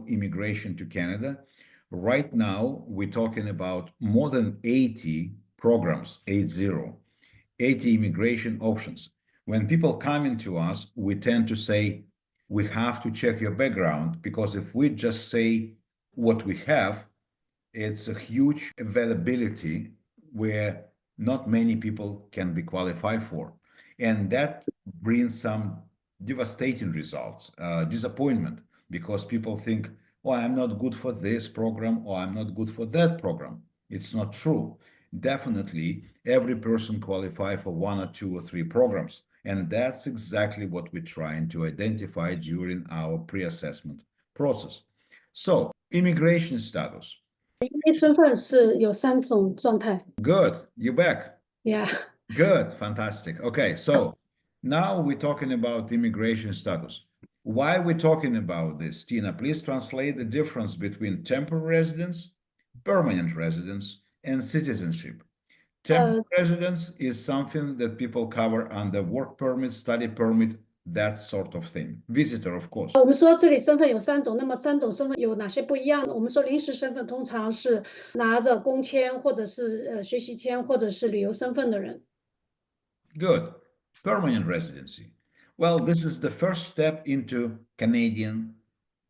Immigration to Canada. Right now, we're talking about more than 80 programs, 80 immigration options. When people come into us, we tend to say, we have to check your background, because if we just say what we have, it's a huge availability where not many people can be qualified for. And that brings some devastating results, disappointment, because people think, oh, I'm not good for this program, or I'm not good for that program. It's not true. Definitely, every person qualifies for one or two or three programs. And that's exactly what we're trying to identify during our pre-assessment process. So, immigration status. 移民身份是有3种状态。 Good, you're back. Yeah. Good, fantastic. Okay, so now we're talking about immigration status. Why we're talking about this, Tina, please translate the difference between temporary residence, permanent residence, and citizenship. Temporary residence is something that people cover under work permit, study permit, that sort of thing. Visitor, of course. 我们说这里身份有3种，那么3种身份有哪些不一样？我们说临时身份通常是拿着工签或者是学习签或者是旅游身份的人。 Good. Permanent residency. Well, this is the first step into Canadian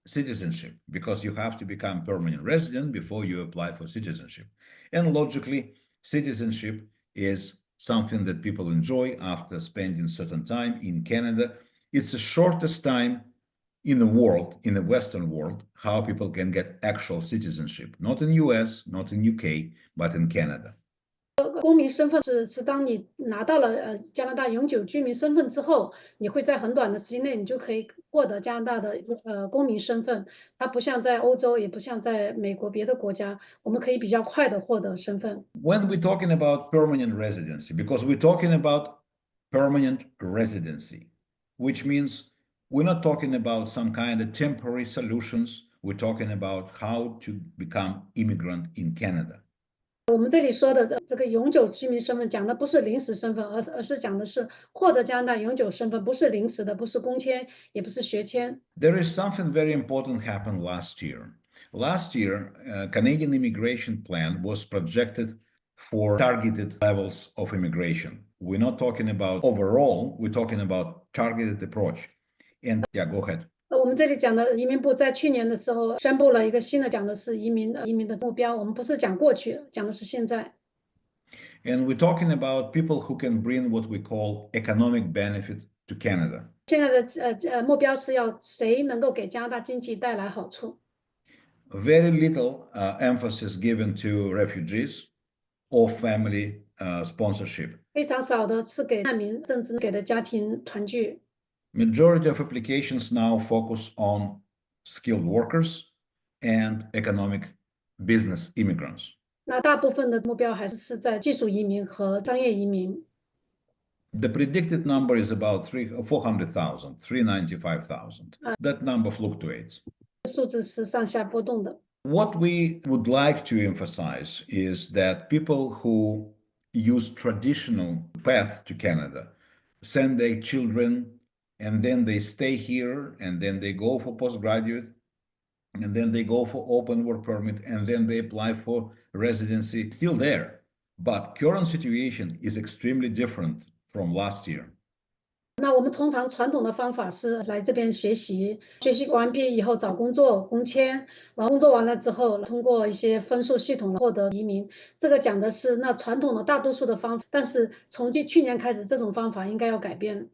citizenship, because you have to become permanent resident before you apply for citizenship. And logically, citizenship is something that people enjoy after spending certain time in Canada. It's the shortest time in the world, in the Western world, how people can get actual citizenship. Not in US, not in UK, but in Canada. 公民身份是当你拿到了加拿大永久居民身份之后，你会在很短的时间内，你就可以获得加拿大的公民身份。它不像在欧洲，也不像在美国别的国家，我们可以比较快的获得身份。When we're talking about permanent residency, because we're talking about permanent residency, which means we're not talking about some kind of temporary solutions. We're talking about how to become immigrant in Canada. 我们这里说的这个永久居民身份，讲的不是临时身份，而是讲的是获得加拿大永久身份，不是临时的，不是工签，也不是学签。There is something very important happened last year. Last year, Canadian immigration plan was projected for targeted levels of immigration. We're not talking about overall, we're talking about targeted approach. And yeah, go ahead. 我们这里讲的移民部在去年的时候宣布了一个新的，讲的是移民的目标。我们不是讲过去，讲的是现在。And we're talking about people who can bring what we call economic benefit to Canada. 现在的目标是要谁能够给加拿大经济带来好处。Very little emphasis given to refugees or family sponsorship. 非常少的是给难民，甚至给的家庭团聚。Majority of applications now focus on skilled workers and economic business immigrants. 那大部分的目标还是在技术移民和商业移民。The predicted number is about 400,000, 395,000. That number fluctuates. 数字是上下波动的。What we would like to emphasize is that people who use traditional path to Canada send their children, and then they stay here, and then they go for postgraduate, and then they go for open work permit, and then they apply for residency. Still there, but current situation is extremely different from last year. 那我们通常传统的方法是来这边学习，学习完毕以后找工作，工签，然后工作完了之后，通过一些分数系统获得移民。这个讲的是那传统的大多数的方法，但是从去年开始，这种方法应该要改变。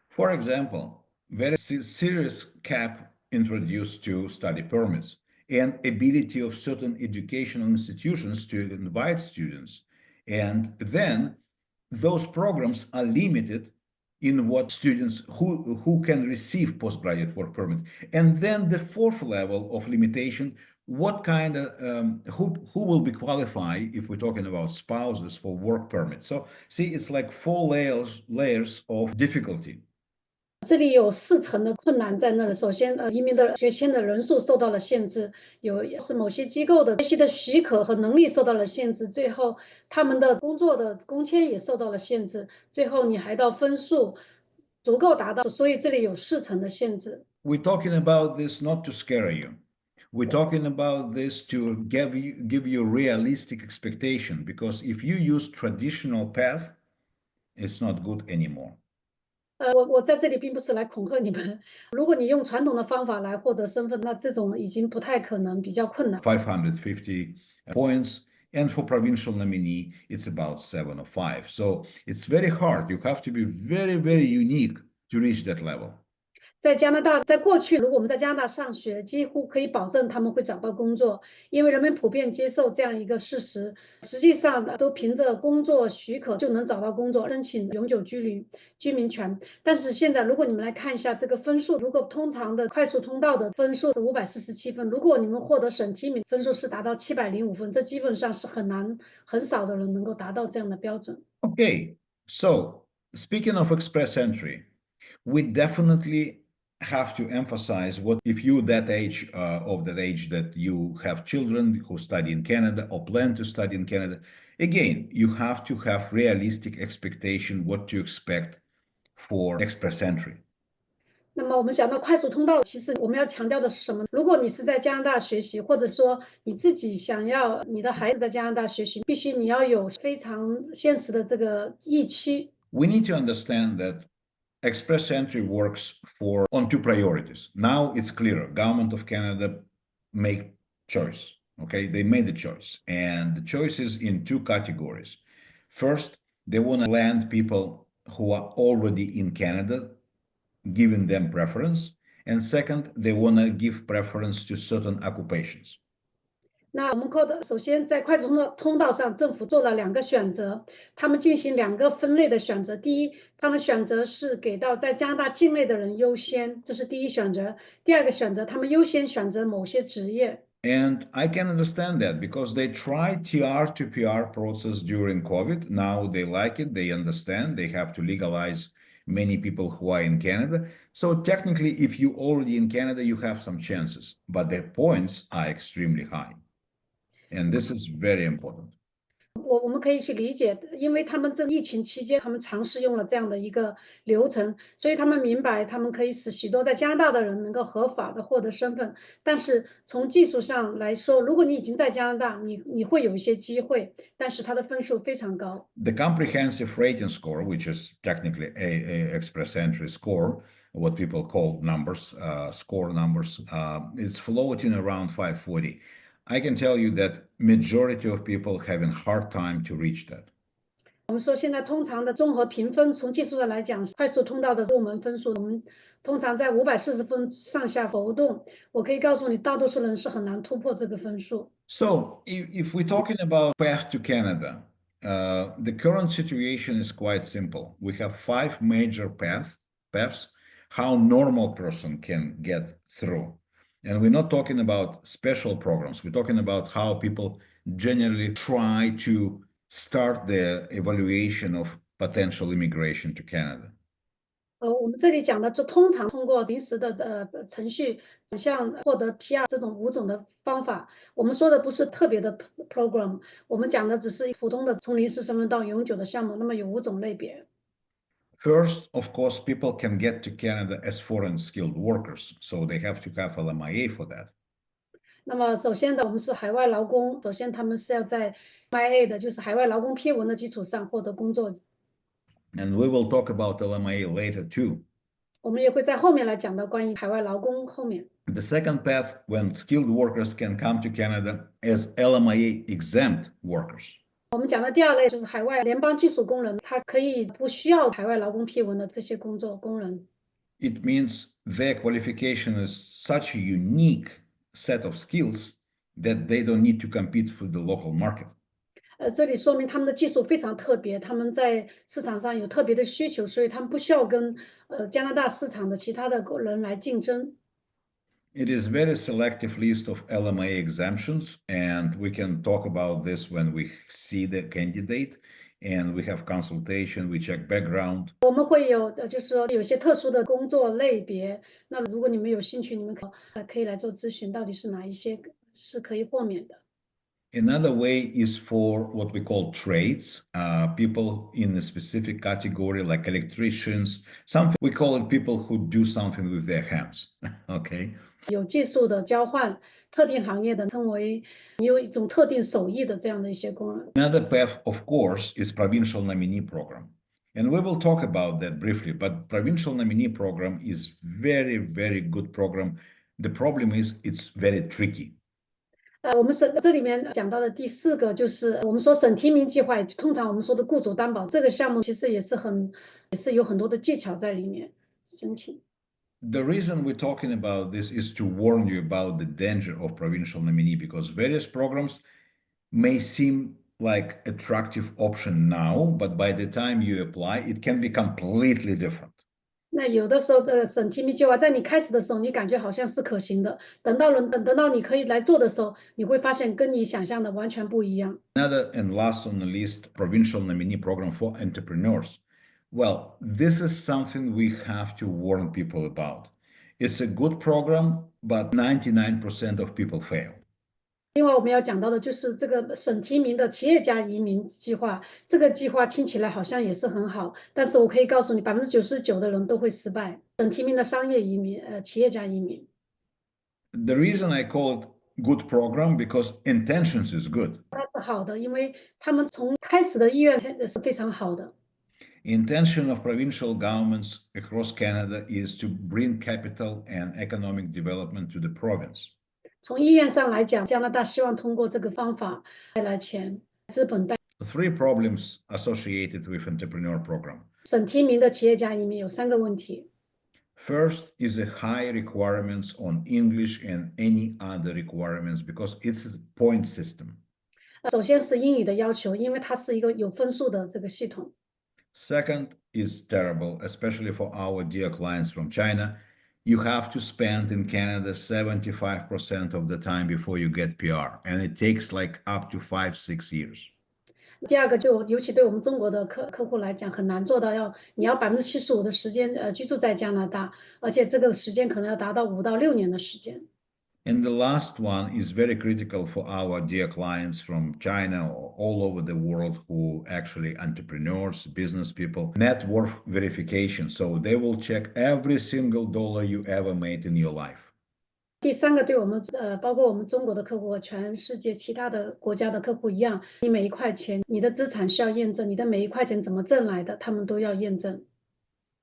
For example, very serious cap introduced to study permits and ability of certain educational institutions to invite students. And then those programs are limited in what students who can receive postgraduate work permit. And then the fourth level of limitation, what kind of who will be qualified if we're talking about spouses for work permit. So see, it's like 4 layers of difficulty. 这里有4层的困难在那里。首先，移民的学签的人数受到了限制，是某些机构的学习的许可和能力受到了限制，最后他们的工作的工签也受到了限制，最后你还到分数足够达到，所以这里有4层的限制。We're talking about this not to scare you. We're talking about this to give you realistic expectation, because if you use traditional path, it's not good anymore. 我在这里并不是来恐吓你们，如果你用传统的方法来获得身份，那这种已经不太可能，比较困难。 550 points, and for provincial nominee, it's about 705. So it's very hard. You have to be very, very unique to reach that level. 在加拿大，在过去，如果我们在加拿大上学，几乎可以保证他们会找到工作，因为人们普遍接受这样一个事实。实际上，都凭着工作许可就能找到工作，申请永久居民权。但是现在，如果你们来看一下这个分数，如果通常的快速通道的分数是547分，如果你们获得省提名分数是达到705分，这基本上是很少的人能够达到这样的标准。Okay, so speaking of express entry, we definitely have to emphasize what if you that age that you have children who study in Canada or plan to study in Canada. Again, you have to have realistic expectation what to expect for express entry. 那么我们讲到快速通道，其实我们要强调的是什么？如果你是在加拿大学习，或者说你自己想要你的孩子在加拿大学习，必须你要有非常现实的这个预期。We need to understand that express entry works on two priorities. Now it's clear. Government of Canada make choice. Okay, they made the choice, and the choice is in two categories. First, they want to land people who are already in Canada, giving them preference, and second, they want to give preference to certain occupations. 那我们首先在快速通道上，政府做了2个选择，他们进行2个分类的选择。第一，他们选择是给到在加拿大境内的人优先，这是第一选择。第2个选择，他们优先选择某些职业。And I can understand that because they tried TR to PR process during COVID. Now they like it, they understand, they have to legalize many people who are in Canada. So technically, if you already in Canada, you have some chances, but the points are extremely high. And this is very important. 我们可以去理解，因为他们这疫情期间，他们尝试用了这样的一个流程，所以他们明白他们可以使许多在加拿大的人能够合法的获得身份。但是从技术上来说，如果你已经在加拿大，你会有一些机会，但是它的分数非常高。The comprehensive rating score, which is technically a express entry score, what people call numbers, score numbers, it's floating around 540. I can tell you that majority of people having hard time to reach that. 我们说现在通常的综合评分，从技术上来讲，快速通道的入门分数，我们通常在540分上下浮动。我可以告诉你，大多数人是很难突破这个分数。So if we're talking about path to Canada, the current situation is quite simple. We have 5 major paths how normal person can get through. And we're not talking about special programs. We're talking about how people generally try to start the evaluation of potential immigration to Canada. 我们这里讲的，就通常通过临时的程序，像获得 PR 这种5种的方法。我们说的不是特别的 program， 我们讲的只是普通的从临时身份到永久的项目。那么有5种类别。First, of course, people can get to Canada as foreign skilled workers, so they have to have LMIA for that. 那么首先的，我们是海外劳工，首先他们是要在 MIA 的，就是海外劳工批文的基础上获得工作。And we will talk about LMIA later too. 我们也会在后面来讲到关于海外劳工后面。The second path, when skilled workers can come to Canada as LMIA exempt workers. 我们讲的第2类就是海外联邦技术工人，他可以不需要海外劳工批文的这些工人。It means their qualification is such a unique set of skills that they don't need to compete for the local market. 这里说明他们的技术非常特别，他们在市场上有特别的需求，所以他们不需要跟加拿大市场的其他的人来竞争。It is very selective list of LMIA exemptions, and we can talk about this when we see the candidate. and we have consultation, we check background. 我们会有就是说有些特殊的工作类别，那如果你们有兴趣，你们可以来做咨询，到底是哪一些是可以豁免的。Another way is for what we call trades, people in a specific category like electricians, something we call it people who do something with their hands. Okay. 有技术的交换，特定行业的称为你有一种特定手艺的这样的一些工人。Another path, of course, is provincial nominee program. And we will talk about that briefly, but provincial nominee program is very, very good program. The problem is it's very tricky. 我们这里面讲到的第4个就是我们说省提名计划，通常我们说的雇主担保这个项目，其实也是有很多的技巧在里面申请。The reason we're talking about this is to warn you about the danger of provincial nominee because various programs may seem like attractive option now, but by the time you apply, it can be completely different. 那有的时候，这个省提名计划在你开始的时候，你感觉好像是可行的，等到你可以来做的时候，你会发现跟你想象的完全不一样。Another and last on the list, provincial nominee program for entrepreneurs. Well, this is something we have to warn people about. It's a good program, but 99% of people fail. 另外，我们要讲到的就是这个省提名的企业家移民计划，这个计划听起来好像也是很好，但是我可以告诉你，99%的人都会失败。省提名的商业移民，企业家移民。The reason I call it good program because intentions is good. 它是好的，因为他们从开始的意愿是非常好的。Intention of provincial governments across Canada is to bring capital and economic development to the province. 从意愿上来讲，加拿大希望通过这个方法带来钱、资本带。Three problems associated with entrepreneur program. 省提名的企业家移民有3个问题。First is the high requirements on English and any other requirements because it's a point system. 首先是英语的要求，因为它是一个有分数的这个系统。Second is terrible, especially for our dear clients from China. You have to spend in Canada 75% of the time before you get PR, and it takes like up to 5-6 years. 第2个尤其对我们中国的客户来讲，很难做到你要75%的时间居住在加拿大，而且这个时间可能要达到5到6年的时间。And the last one is very critical for our dear clients from China or all over the world who actually entrepreneurs, business people, net worth verification. So they will check every single dollar you ever made in your life. 第3个对我们包括我们中国的客户和全世界其他的国家的客户一样，你每一块钱，你的资产需要验证，你的每一块钱怎么挣来的，他们都要验证。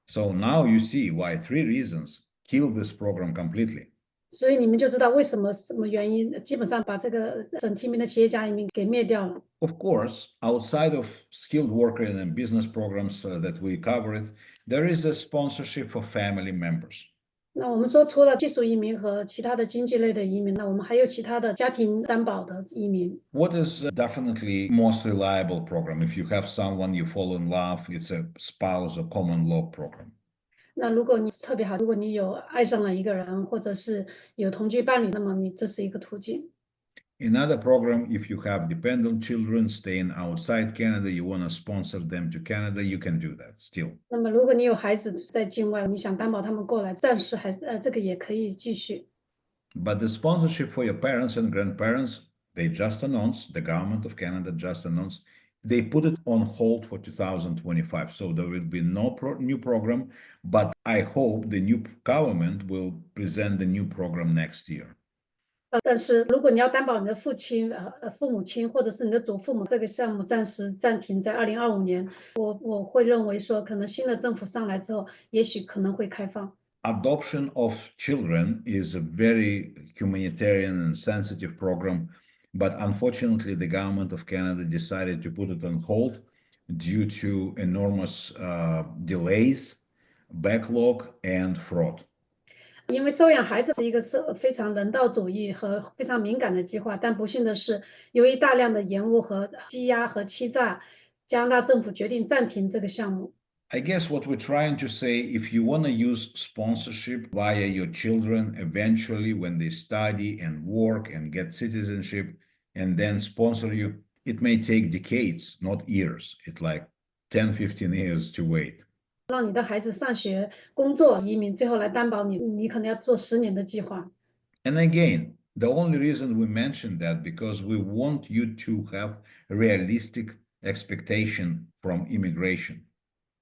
So now you see why 3 reasons kill this program completely. 所以你们就知道为什么原因，基本上把这个省提名的企业家移民给灭掉了。Of course, outside of skilled worker and business programs that we covered, there is a sponsorship for family members. 那我们说，除了技术移民和其他的经济类的移民，那我们还有其他的家庭担保的移民。What is definitely most reliable program? If you have someone you fall in love, it's a spouse or common law program. 那如果你特别好，如果你有爱上了一个人，或者是有同居伴侣，那么这是一个途径。Another program, if you have dependent children staying outside Canada, you want to sponsor them to Canada, you can do that still. 那么如果你有孩子在境外，你想担保他们过来，暂时还是这个也可以继续。But the sponsorship for your parents and grandparents, they just announced, the government of Canada just announced, they put it on hold for 2025. So there will be no new program, but I hope the new government will present the new program next year. 但是如果你要担保你的父亲、父母亲或者是你的祖父母，这个项目暂时暂停在2025年。我会认为说，可能新的政府上来之后，也许可能会开放。Adoption of children is a very humanitarian and sensitive program, but unfortunately, the government of Canada decided to put it on hold due to enormous delays, backlog, and fraud. 因为收养孩子是一个非常人道主义和非常敏感的计划，但不幸的是，由于大量的延误和积压和欺诈，加拿大政府决定暂停这个项目。I guess what we're trying to say, if you want to use sponsorship via your children eventually when they study and work and get citizenship and then sponsor you, it may take decades, not years. It's like 10, 15 years to wait. 让你的孩子上学、工作、移民，最后来担保你可能要做10年的计划。And again, the only reason we mentioned that because we want you to have realistic expectation from immigration.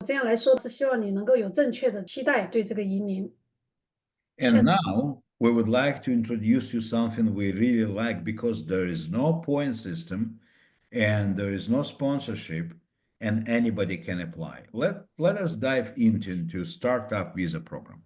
这样来说是希望你能够有正确的期待对这个移民。And now we would like to introduce you something we really like because there is no point system and there is no sponsorship and anybody can apply. Let us dive into startup visa program.